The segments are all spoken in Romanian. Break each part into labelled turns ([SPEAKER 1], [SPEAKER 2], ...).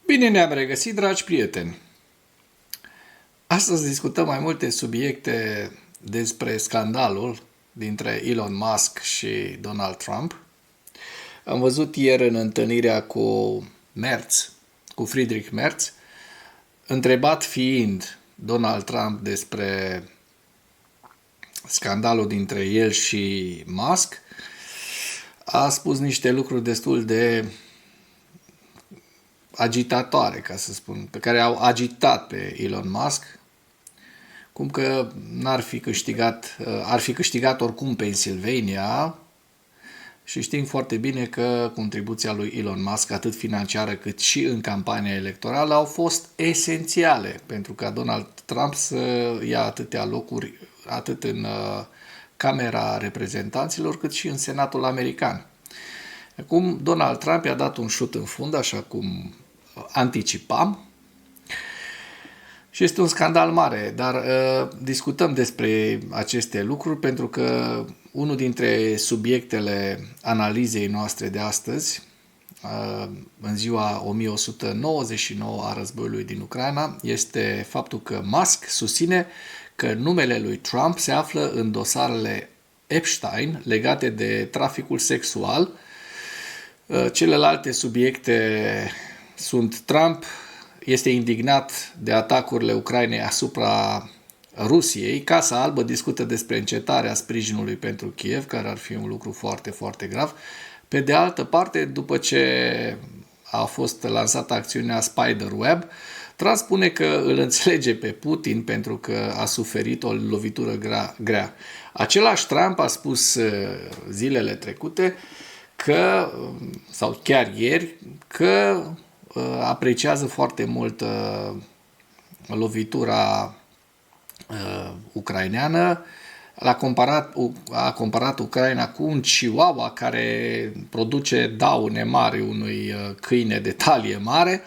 [SPEAKER 1] Bine ne-am regăsit, dragi prieteni! Astăzi discutăm mai multe subiecte despre scandalul dintre Elon Musk și Donald Trump. Am văzut ieri în întâlnirea cu Merz, cu Friedrich Merz, întrebat fiind Donald Trump despre scandalul dintre el și Musk, a spus niște lucruri destul de agitatoare, ca să spun, pe care au agitat pe Elon Musk, cum că ar fi câștigat oricum Pennsylvania și știm foarte bine că contribuția lui Elon Musk, atât financiară cât și în campania electorală, au fost esențiale pentru ca Donald Trump să ia atâtea locuri, atât în Camera Reprezentanților, cât și în Senatul American. Acum, Donald Trump i-a dat un șut în fund, așa cum anticipam, și este un scandal mare, dar discutăm despre aceste lucruri pentru că unul dintre subiectele analizei noastre de astăzi, în ziua 1199 a războiului din Ucraina, este faptul că Musk susține că numele lui Trump se află în dosarele Epstein legate de traficul sexual. Celelalte subiecte sunt: Trump este indignat de atacurile Ucrainei asupra Rusiei. Casa Albă discută despre încetarea sprijinului pentru Kiev, care ar fi un lucru foarte, foarte grav. Pe de altă parte, după ce a fost lansată acțiunea Spiderweb, Trump spune că îl înțelege pe Putin pentru că a suferit o lovitură grea. Același Trump a spus zilele trecute că, sau chiar ieri, că apreciază foarte mult lovitura ucraineană. A comparat Ucraina cu un chihuahua care produce daune mari unui câine de talie mare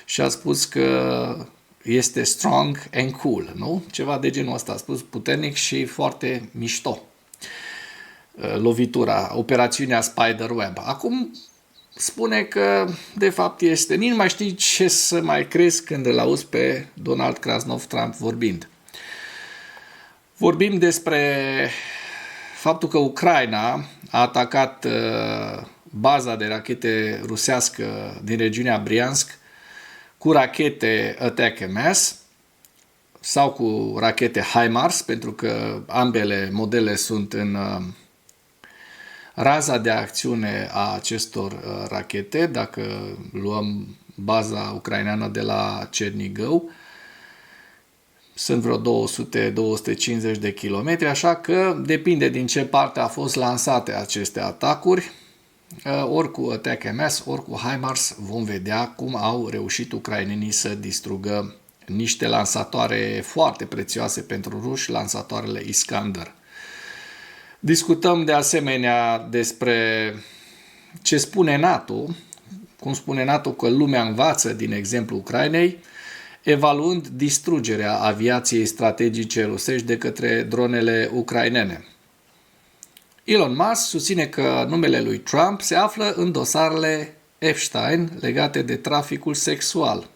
[SPEAKER 1] și a spus că este strong and cool, nu? Ceva de genul ăsta a spus, puternic și foarte mișto. Lovitura, operațiunea Spiderweb. Acum spune că, de fapt, nici nu mai știi ce să mai crezi când îl auzi pe Donald Krasnov Trump vorbind. Vorbim despre faptul că Ucraina a atacat baza de rachete rusească din regiunea Briansk cu rachete ATACMS sau cu rachete HIMARS, pentru că ambele modele sunt în raza de acțiune a acestor rachete. Dacă luăm baza ucraineană de la Cernigău, sunt vreo 200-250 de kilometri, așa că depinde din ce parte a fost lansate aceste atacuri. Ori cu ATACMS, ori cu HIMARS vom vedea cum au reușit ucrainenii să distrugă niște lansatoare foarte prețioase pentru ruși, lansatoarele Iskander. Discutăm de asemenea despre ce spune NATO, cum spune NATO că lumea învață din exemplul Ucrainei, evaluând distrugerea aviației strategice rusești de către dronele ucrainene. Elon Musk susține că numele lui Trump se află în dosarele Epstein legate de traficul sexual.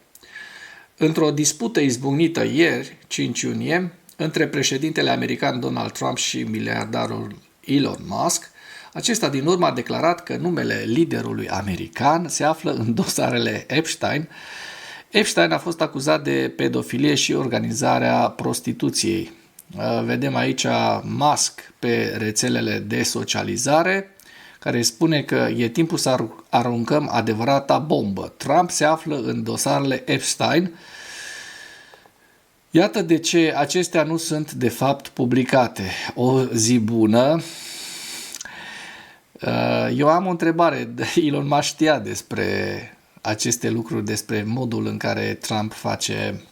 [SPEAKER 1] Într-o dispută izbucnită ieri, 5 iunie, între președintele american Donald Trump și miliardarul Elon Musk, acesta din urmă a declarat că numele liderului american se află în dosarele Epstein. Epstein a fost acuzat de pedofilie și organizarea prostituției. Vedem aici Musk pe rețelele de socializare, care spune că e timpul să aruncăm adevărata bombă. Trump se află în dosarele Epstein. Iată de ce acestea nu sunt de fapt publicate. O zi bună. Eu am o întrebare. Elon Musk știa despre aceste lucruri, despre modul în care Trump face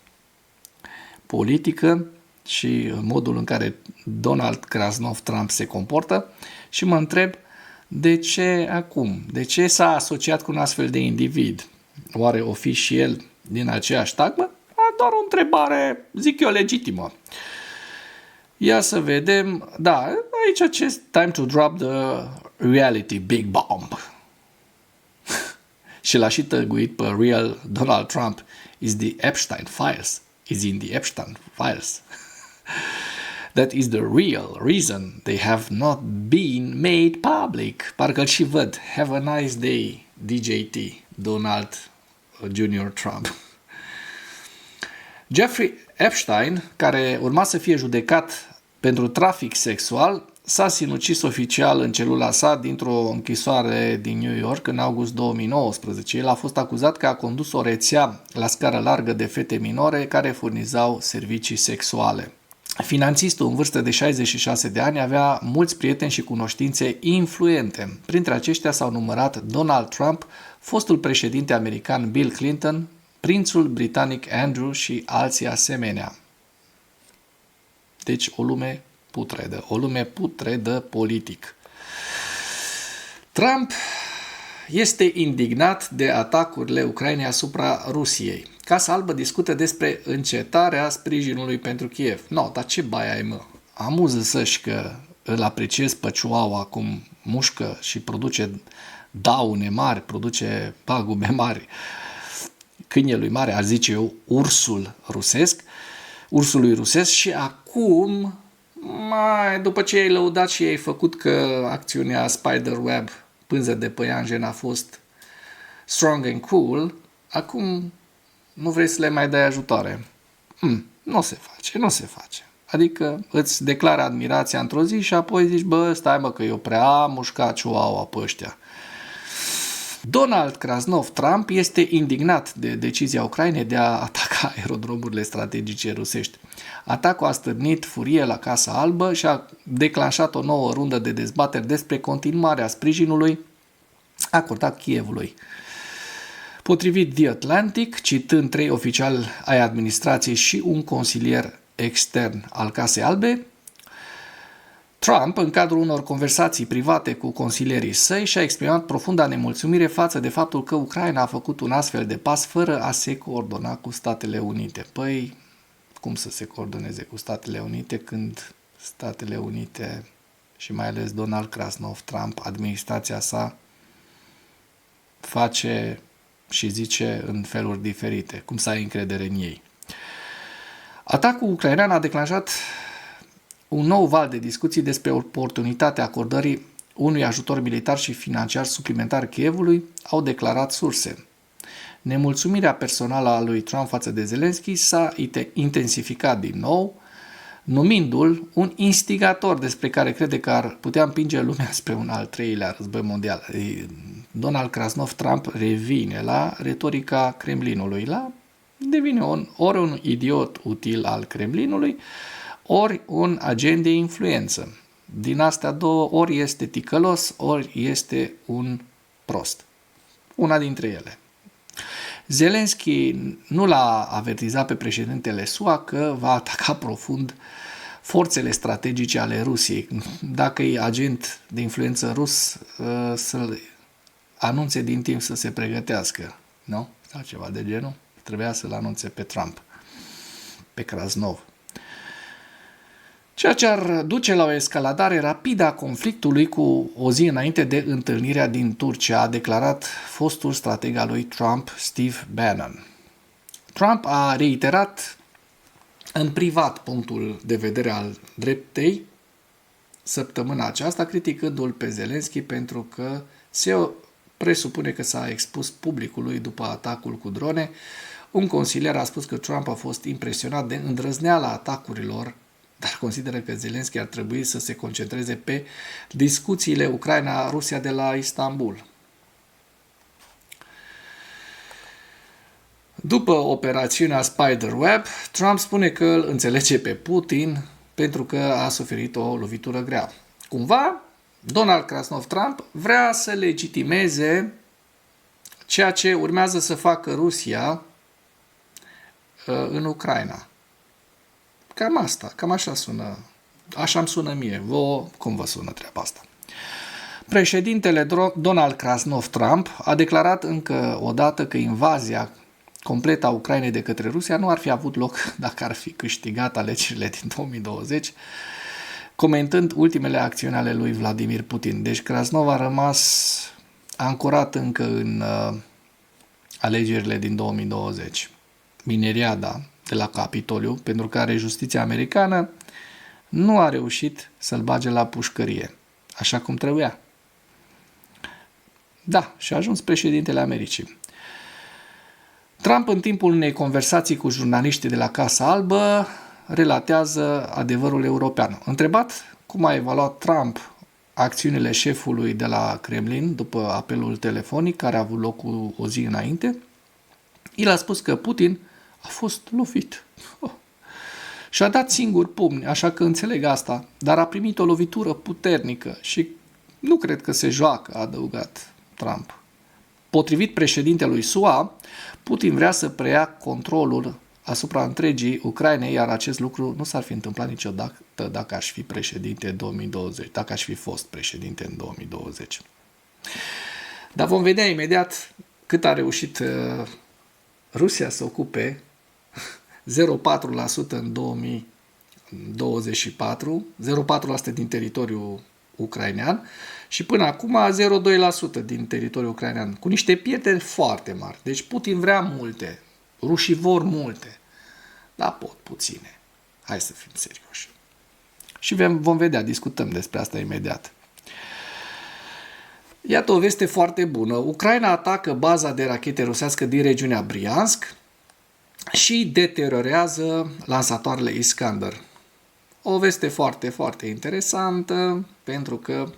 [SPEAKER 1] politică și modul în care Donald Krasnov Trump se comportă și mă întreb de ce acum? De ce s-a asociat cu un astfel de individ? Oare o fi și el din aceeași tagmă? Doar o întrebare, zic eu, legitimă. Ia să vedem. Da, aici acest time to drop the reality big bomb. și l-a și tăguit pe Real Donald Trump. Is the Epstein Files. Is in the Epstein Files. That is the real reason they have not been made public. Parcă-l și văd. Have a nice day, DJT, Donald Jr. Trump. Jeffrey Epstein, care urma să fie judecat pentru trafic sexual, s-a sinucis oficial în celula sa dintr-o închisoare din New York în august 2019. El a fost acuzat că a condus o rețea la scară largă de fete minore care furnizau servicii sexuale. Finanțistul în vârstă de 66 de ani avea mulți prieteni și cunoștințe influente. Printre aceștia s-au numărat Donald Trump, fostul președinte american Bill Clinton, prințul britanic Andrew și alții asemenea. Deci o lume putredă politic. Trump este indignat de atacurile Ucrainei asupra Rusiei. Casa Albă discută despre încetarea sprijinului pentru Kiev. No, dar ce baia ai, mă? Amuză-să-și că îl apreciez pe Chihuahua cum mușcă și produce daune mari, produce pagube mari câinelui mare, ar zice eu, ursului rusesc și acum, după ce ai lăudat și ai făcut că acțiunea Spiderweb, pânză de păianjen, a fost strong and cool, acum nu vrei să le mai dai ajutoare. Nu se face. Adică îți declară admirația într-o zi și apoi zici, stai mă că eu prea am mușcat Chihuahua pe ăștia. Donald Krasnov Trump este indignat de decizia Ucrainei de a ataca aerodromurile strategice rusești. Atacul a stârnit furie la Casa Albă și a declanșat o nouă rundă de dezbateri despre continuarea sprijinului acordat Kievului. Potrivit The Atlantic, citând 3 oficiali ai administrației și un consilier extern al Casei Albe, Trump, în cadrul unor conversații private cu consilierii săi, și-a exprimat profunda nemulțumire față de faptul că Ucraina a făcut un astfel de pas fără a se coordona cu Statele Unite. Păi, cum să se coordoneze cu Statele Unite când Statele Unite și mai ales Donald Krasnov Trump, administrația sa, face și zice în feluri diferite, cum să ai încredere în ei. Atacul ucrainean a declanșat un nou val de discuții despre oportunitatea acordării unui ajutor militar și financiar suplimentar Kievului, au declarat surse. Nemulțumirea personală a lui Trump față de Zelensky s-a intensificat din nou, numindu-l un instigator despre care crede că ar putea împinge lumea spre un al treilea război mondial. Donald Krasnov Trump revine la retorica Kremlinului, devine ori un idiot util al Kremlinului, ori un agent de influență. Din astea două, ori este ticălos, ori este un prost. Una dintre ele. Zelensky nu l-a avertizat pe președintele SUA că va ataca profund forțele strategice ale Rusiei. Dacă e agent de influență rus, să-l anunțe din timp să se pregătească. Nu? Sau ceva de genul. Trebuia să-l anunțe pe Trump, pe Krasnov. Ceea ce ar duce la o escaladare rapidă a conflictului cu o zi înainte de întâlnirea din Turcia, a declarat fostul strateg al lui Trump, Steve Bannon. Trump a reiterat în privat punctul de vedere al dreptei săptămâna aceasta, criticându-l pe Zelensky pentru că se presupune că s-a expus publicului după atacul cu drone. Un consilier a spus că Trump a fost impresionat de îndrăzneala atacurilor, dar consideră că Zelensky ar trebui să se concentreze pe discuțiile Ucraina-Rusia de la Istanbul. După operațiunea Spiderweb, Trump spune că îl înțelege pe Putin pentru că a suferit o lovitură grea. Cumva, Donald Krasnov Trump vrea să legitimeze ceea ce urmează să facă Rusia în Ucraina. Cam asta, cam așa sună. Așa îmi sună mie. Vouă, cum vă sună treaba asta? Președintele Donald Krasnov Trump a declarat încă o dată că invazia completă a Ucrainei de către Rusia nu ar fi avut loc dacă ar fi câștigat alegerile din 2020, comentând ultimele acțiuni ale lui Vladimir Putin. Deci Krasnov a rămas ancorat încă în alegerile din 2020. Mineriada de la Capitoliu, pentru care justiția americană nu a reușit să-l bage la pușcărie, așa cum trebuia. Da, și a ajuns președintele Americii. Trump, în timpul unei conversații cu jurnaliștii de la Casa Albă, relatează adevărul european. Întrebat cum a evaluat Trump acțiunile șefului de la Kremlin după apelul telefonic care a avut loc cu o zi înainte, el a spus că Putin a fost lovit. Și-a dat singur pumni, așa că înțeleg asta, dar a primit o lovitură puternică și nu cred că se joacă, a adăugat Trump. Potrivit președintelui SUA, Putin vrea să preia controlul asupra întregii Ucrainei, iar acest lucru nu s-ar fi întâmplat niciodată dacă aș fi președinte în 2020, dacă aș fi fost președinte în 2020. Dar vom vedea imediat cât a reușit Rusia să ocupe 0,4% în 2024, 0,4% din teritoriul ucrainean și până acum 0,2% din teritoriul ucrainean, cu niște pierderi foarte mari. Deci Putin vrea multe, rușii vor multe, dar pot puține. Hai să fim serioși. Și vom vedea, discutăm despre asta imediat. Iată o veste foarte bună. Ucraina atacă baza de rachete rusească din regiunea Briansk și deteriorează lansatoarele Iskander. O veste foarte, foarte interesantă, pentru că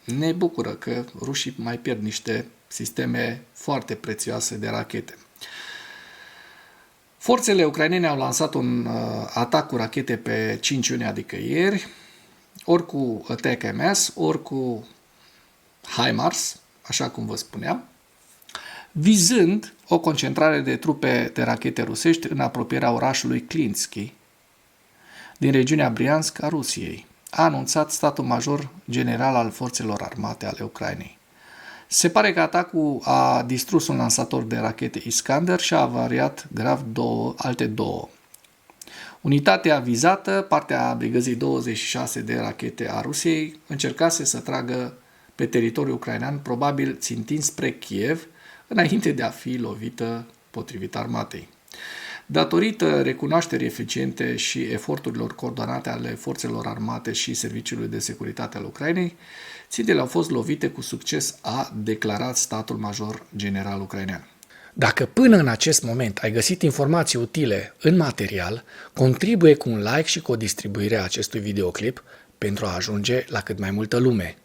[SPEAKER 1] ne bucură că rușii mai pierd niște sisteme foarte prețioase de rachete. Forțele ucrainene au lansat un atac cu rachete pe 5 iunie, adică ieri, ori cu ATACMS, ori cu HIMARS, așa cum vă spuneam, vizând o concentrare de trupe de rachete rusești în apropierea orașului Klinski, din regiunea Briansk a Rusiei, a anunțat statul major general al forțelor armate ale Ucrainei. Se pare că atacul a distrus un lansator de rachete Iskander și a avariat grav alte două. Unitatea vizată, partea brigăzii 26 de rachete a Rusiei, încercase să tragă pe teritoriul ucrainean, probabil țintind spre Kiev, înainte de a fi lovită potrivit armatei. Datorită recunoașterii eficiente și eforturilor coordonate ale forțelor armate și Serviciului de Securitate al Ucrainei, țintele au fost lovite cu succes, a declarat statul major general ucrainean. Dacă până în acest moment ai găsit informații utile în material, contribuie cu un like și cu o distribuire a acestui videoclip pentru a ajunge la cât mai multă lume.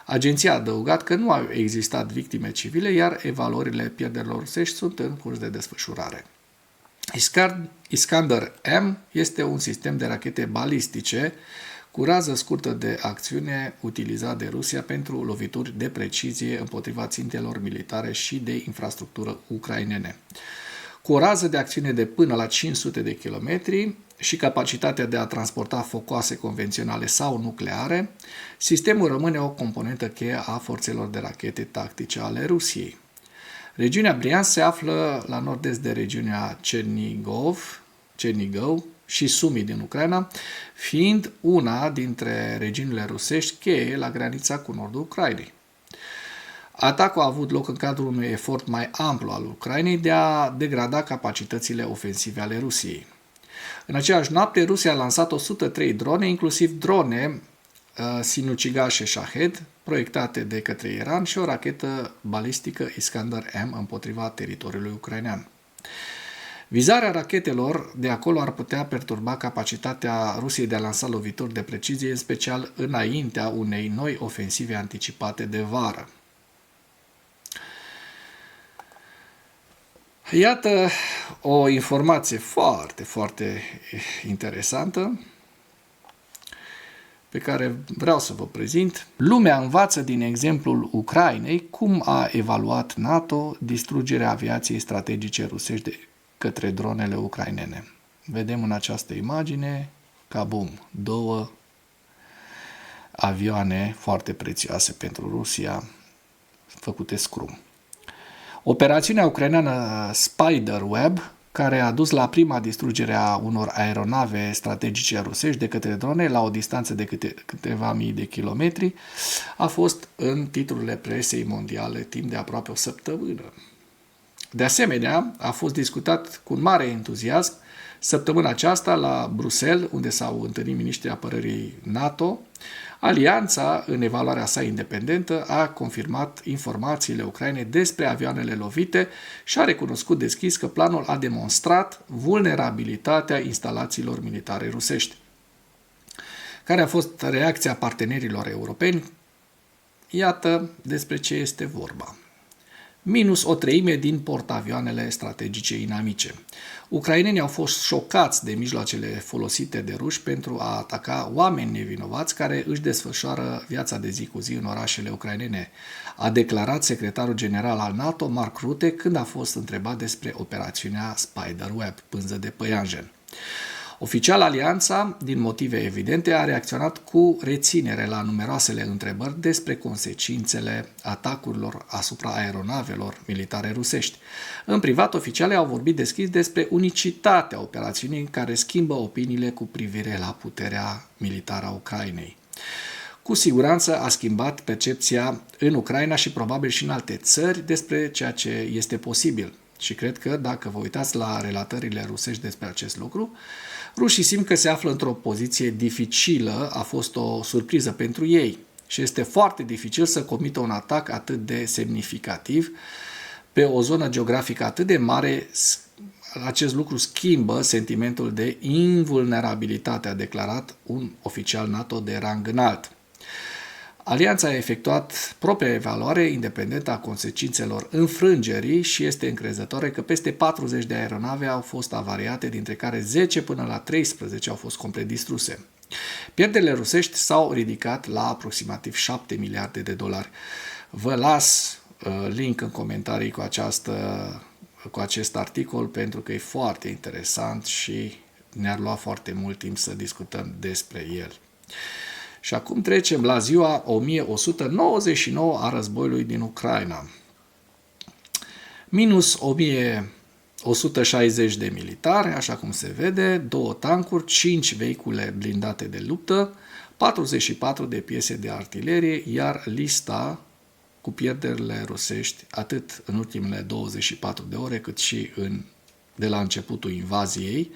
[SPEAKER 1] Agenția a adăugat că nu au existat victime civile, iar evaluările pierderilor rusești sunt în curs de desfășurare. Iskander-M este un sistem de rachete balistice cu rază scurtă de acțiune utilizat de Rusia pentru lovituri de precizie împotriva țintelor militare și de infrastructură ucrainene. Cu o rază de acțiune de până la 500 de kilometri și capacitatea de a transporta focoase convenționale sau nucleare, sistemul rămâne o componentă cheie a forțelor de rachete tactice ale Rusiei. Regiunea Briansk se află la nord-est de regiunea Chernigov și Sumi din Ucraina, fiind una dintre regiunile rusești cheie la granița cu nordul Ucrainei. Atacul a avut loc în cadrul unui efort mai amplu al Ucrainei de a degrada capacitățile ofensive ale Rusiei. În aceeași noapte, Rusia a lansat 103 drone, inclusiv drone sinucigașe Shahed, proiectate de către Iran, și o rachetă balistică Iskander-M împotriva teritoriului ucrainean. Vizarea rachetelor de acolo ar putea perturba capacitatea Rusiei de a lansa lovituri de precizie, în special înaintea unei noi ofensive anticipate de vară. Iată o informație foarte, foarte interesantă pe care vreau să vă prezint. Lumea învață din exemplul Ucrainei cum a evaluat NATO distrugerea aviației strategice rusești de către dronele ucrainene. Vedem în această imagine, kabum, două avioane foarte prețioase pentru Rusia, făcute scrum. Operațiunea ucraineană Spiderweb, care a dus la prima distrugere a unor aeronave strategice rusești de către drone la o distanță de câteva mii de kilometri, a fost în titlurile presei mondiale timp de aproape o săptămână. De asemenea, a fost discutat cu un mare entuziasm săptămâna aceasta la Bruxelles, unde s-au întâlnit miniștrii apărării NATO. Alianța, în evaluarea sa independentă, a confirmat informațiile Ucrainei despre avioanele lovite și a recunoscut deschis că planul a demonstrat vulnerabilitatea instalațiilor militare rusești. Care a fost reacția partenerilor europeni? Iată despre ce este vorba. Minus o treime din portavioanele strategice inamice. Ucrainenii au fost șocați de mijloacele folosite de ruși pentru a ataca oameni nevinovați care își desfășoară viața de zi cu zi în orașele ucrainene, a declarat secretarul general al NATO, Mark Rutte, când a fost întrebat despre operațiunea Spiderweb, pânză de păianjen. Oficial, alianța, din motive evidente, a reacționat cu reținere la numeroasele întrebări despre consecințele atacurilor asupra aeronavelor militare rusești. În privat, oficialii au vorbit deschis despre unicitatea operațiunii care schimbă opiniile cu privire la puterea militară a Ucrainei. Cu siguranță a schimbat percepția în Ucraina și probabil și în alte țări despre ceea ce este posibil. Și cred că, dacă vă uitați la relatările rusești despre acest lucru, rușii simt că se află într-o poziție dificilă, a fost o surpriză pentru ei și este foarte dificil să comită un atac atât de semnificativ pe o zonă geografică atât de mare. Acest lucru schimbă sentimentul de invulnerabilitate, a declarat un oficial NATO de rang înalt. Alianța a efectuat propria evaluare independentă a consecințelor înfrângerii și este încrezătoare că peste 40 de aeronave au fost avariate, dintre care 10 până la 13 au fost complet distruse. Pierderile rusești s-au ridicat la aproximativ 7 miliarde de dolari. Vă las link în comentarii cu acest articol pentru că e foarte interesant și ne-ar lua foarte mult timp să discutăm despre el. Și acum trecem la ziua 1199 a războiului din Ucraina. Minus 1160 de militari, așa cum se vede, 2 tancuri, 5 vehicule blindate de luptă, 44 de piese de artilerie, iar lista cu pierderile rusești, atât în ultimele 24 de ore, cât și de la începutul invaziei,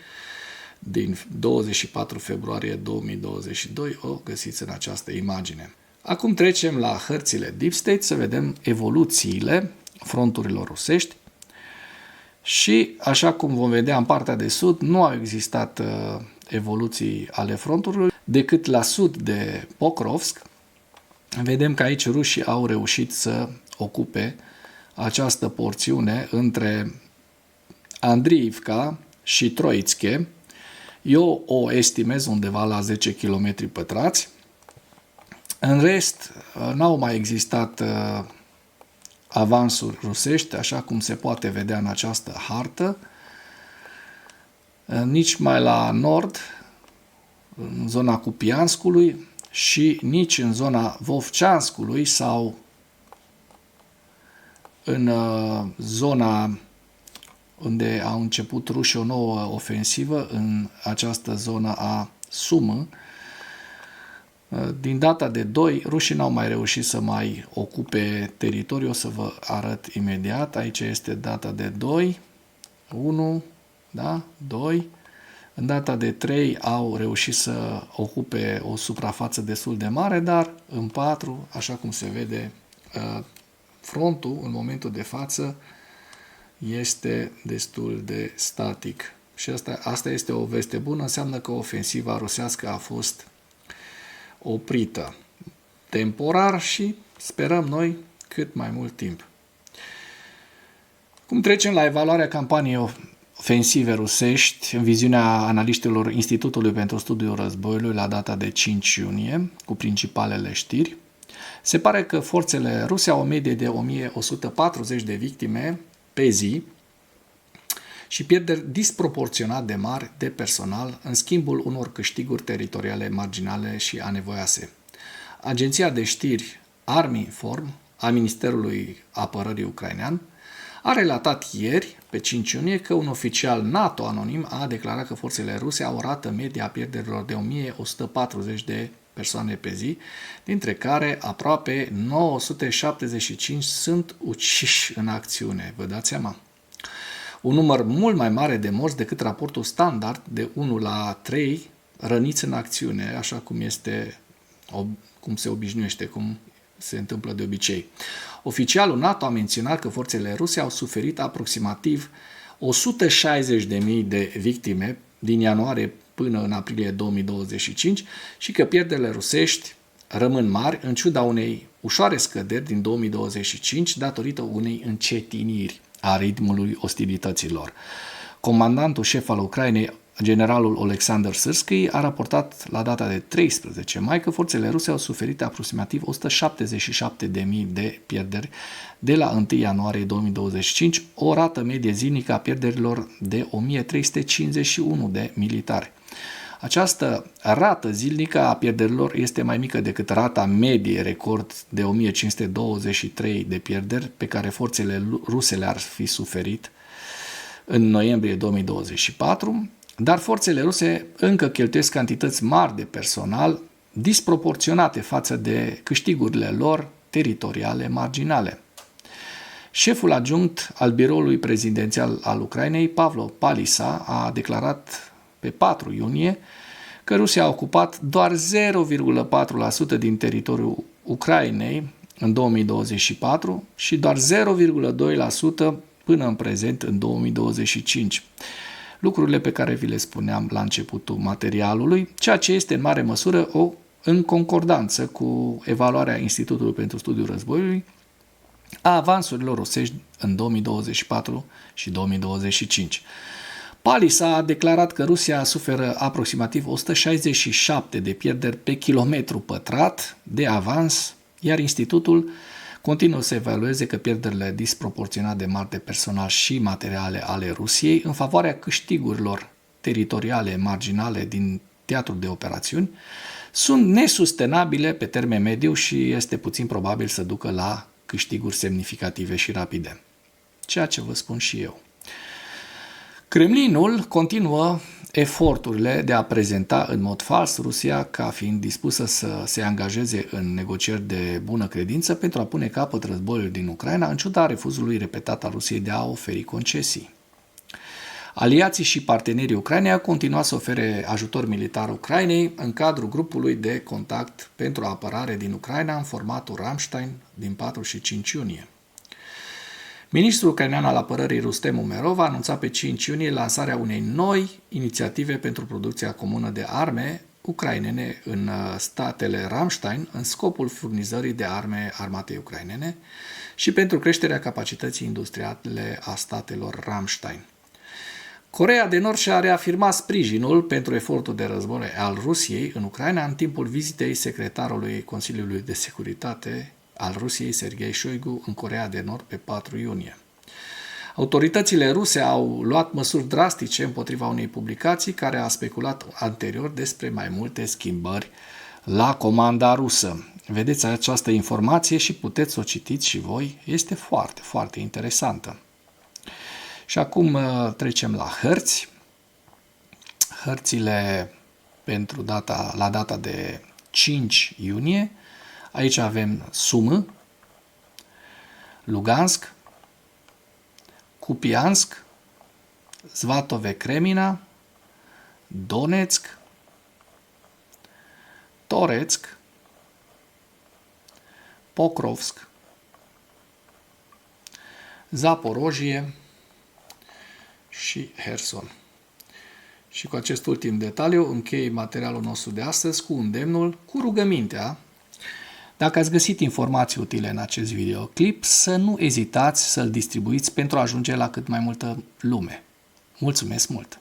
[SPEAKER 1] din 24 februarie 2022, o găsiți în această imagine. Acum trecem la hărțile Deep State să vedem evoluțiile fronturilor rusești și, așa cum vom vedea în partea de sud, nu au existat evoluții ale fronturilor decât la sud de Pokrovsk. Vedem că aici rușii au reușit să ocupe această porțiune între Andriivka și Troitske. Eu o estimez undeva la 10 km pătrați. În rest, n-au mai existat avansuri rusești, așa cum se poate vedea în această hartă. Nici mai la nord, în zona Kupianskului, și nici în zona Vovceanskului sau în zona unde au început rușii o nouă ofensivă în această zonă a Sumă. Din data de 2, rușii n-au mai reușit să mai ocupe teritoriul, o să vă arăt imediat. Aici este data de 2, 1, da? 2. În data de 3 au reușit să ocupe o suprafață destul de mare, dar în 4, așa cum se vede, frontul în momentul de față este destul de static. Și asta este o veste bună, înseamnă că ofensiva rusească a fost oprită temporar și sperăm noi cât mai mult timp. Cum trecem la evaluarea campaniei ofensive rusești în viziunea analiștilor Institutului pentru Studiul Războiului la data de 5 iunie, cu principalele știri, se pare că forțele ruse au o medie de 1140 de victime pe zi și pierderi disproporționat de mari de personal în schimbul unor câștiguri teritoriale marginale și anevoioase. Agenția de știri Army-Inform a Ministerului Apărării ucrainean a relatat ieri, pe 5 iunie, că un oficial NATO anonim a declarat că forțele ruse au o rată medie a pierderilor de 1140 de persoane pe zi, dintre care aproape 975 sunt uciși în acțiune. Vă dați seama? un număr mult mai mare de morți decât raportul standard de 1 la 3 răniți în acțiune, așa cum se obișnuiește, cum se întâmplă de obicei. Oficialul NATO a menționat că forțele ruse au suferit aproximativ 160.000 de victime din ianuarie până în aprilie 2025 și că pierderile rusești rămân mari în ciuda unei ușoare scăderi din 2025 datorită unei încetiniri a ritmului ostilităților. Comandantul șef al Ucrainei, generalul Oleksandr Syrskyi, a raportat la data de 13 mai că forțele ruse au suferit aproximativ 177.000 de pierderi de la 1 ianuarie 2025, o rată medie zilnică a pierderilor de 1351 de militari. Această rată zilnică a pierderilor este mai mică decât rata medie record de 1523 de pierderi pe care forțele ruse le-ar fi suferit în noiembrie 2024, dar forțele ruse încă cheltuiesc cantități mari de personal, disproporționate față de câștigurile lor teritoriale marginale. Șeful adjunct al biroului prezidențial al Ucrainei, Pavlo Palisa, a declarat pe 4 iunie că Rusia a ocupat doar 0,4% din teritoriul Ucrainei în 2024 și doar 0,2% până în prezent în 2025. Lucrurile pe care vi le spuneam la începutul materialului, ceea ce este în mare măsură în concordanță cu evaluarea Institutului pentru Studiul Războiului a avansurilor rusești în 2024 și 2025. Palisa a declarat că Rusia suferă aproximativ 167 de pierderi pe kilometru pătrat de avans, iar institutul continuă să evalueze că pierderile disproporționat de mari de personal și materiale ale Rusiei în favoarea câștigurilor teritoriale marginale din teatrul de operațiuni sunt nesustenabile pe termen mediu și este puțin probabil să ducă la câștiguri semnificative și rapide. Ceea ce vă spun și eu. Kremlinul continuă eforturile de a prezenta în mod fals Rusia ca fiind dispusă să se angajeze în negocieri de bună credință pentru a pune capăt războiului din Ucraina, în ciuda refuzului repetat al Rusiei de a oferi concesii. Aliații și partenerii Ucrainei au continuat să ofere ajutor militar Ucrainei în cadrul grupului de contact pentru apărare din Ucraina în formatul Ramstein din 4 și 5 iunie. Ministrul ucrainean al apărării Rustem Umerov a anunțat pe 5 iunie lansarea unei noi inițiative pentru producția comună de arme ucrainene în statele Ramstein în scopul furnizării de arme armatei ucrainene și pentru creșterea capacității industriale a statelor Ramstein. Coreea de Nord și-a reafirmat sprijinul pentru efortul de război al Rusiei în Ucraina în timpul vizitei secretarului Consiliului de Securitate al Rusiei, Sergei Shoigu, în Coreea de Nord pe 4 iunie. Autoritățile ruse au luat măsuri drastice împotriva unei publicații care a speculat anterior despre mai multe schimbări la comanda rusă. Vedeți această informație și puteți să o citiți și voi. Este foarte, foarte interesantă. Și acum trecem la hărți. Hărțile la data de 5 iunie. Aici avem Sumă, Lugansk, Kupiansk, Svatove Kremina, Donetsk, Toretsk, Pokrovsk, Zaporojie și Herson. Și cu acest ultim detaliu închei materialul nostru de astăzi cu îndemnul, cu rugămintea. Dacă ați găsit informații utile în acest videoclip, să nu ezitați să-l distribuiți pentru a ajunge la cât mai multă lume. Mulțumesc mult!